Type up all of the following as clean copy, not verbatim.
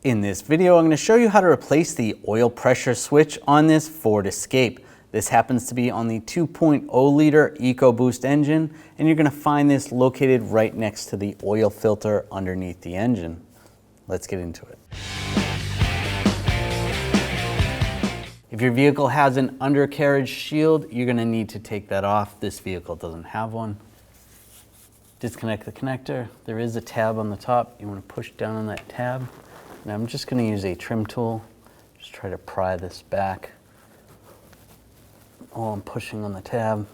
In this video, I'm going to show you how to replace the oil pressure switch on this Ford Escape. This happens to be on the 2.0 liter EcoBoost engine, and you're going to find this located right next to the oil filter underneath the engine. Let's get into it. If your vehicle has an undercarriage shield, you're going to need to take that off. This vehicle doesn't have one. Disconnect the connector. There is a tab on the top. You want to push down on that tab. Now I'm just going to use a trim tool, just try to pry this back while I'm pushing on the tab.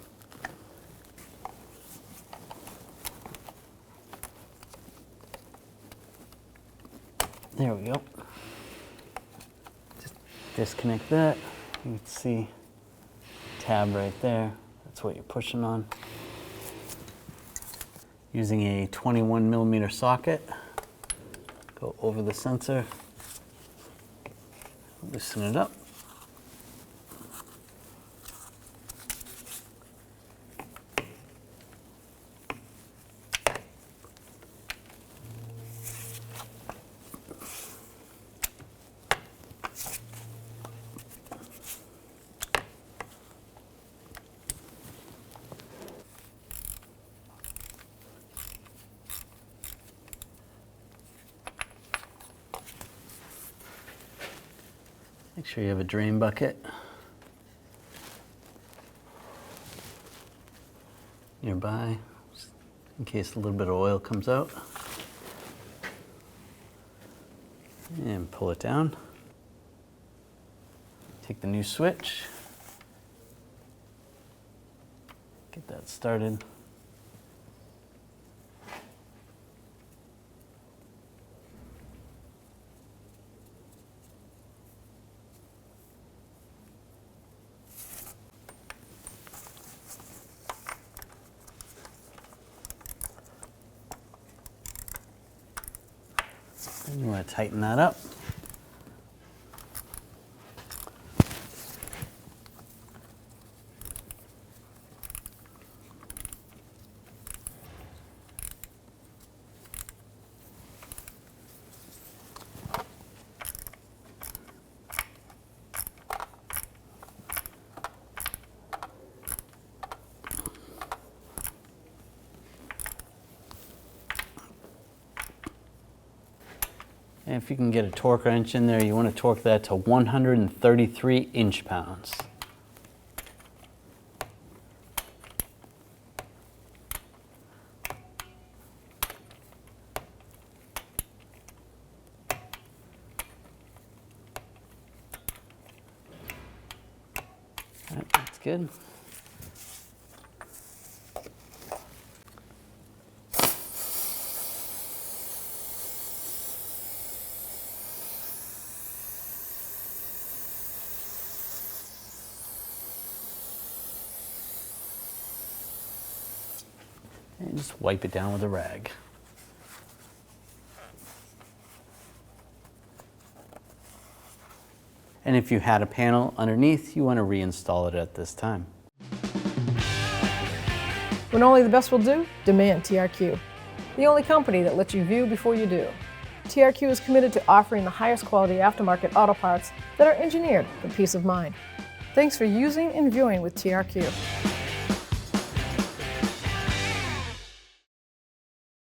There we go. Just disconnect that. You can see tab right there. That's what you're pushing on. Using a 21mm socket. Go over the sensor, loosen it up. Make sure you have a drain bucket nearby, just in case a little bit of oil comes out. And pull it down. Take the new switch. Get that started. You want to tighten that up. And if you can get a torque wrench in there, you want to torque that to 133 inch-pounds. All right, that's good. And just wipe it down with a rag. And if you had a panel underneath, you want to reinstall it at this time. When only the best will do, demand TRQ. The only company that lets you view before you do. TRQ is committed to offering the highest quality aftermarket auto parts that are engineered for peace of mind. Thanks for using and viewing with TRQ.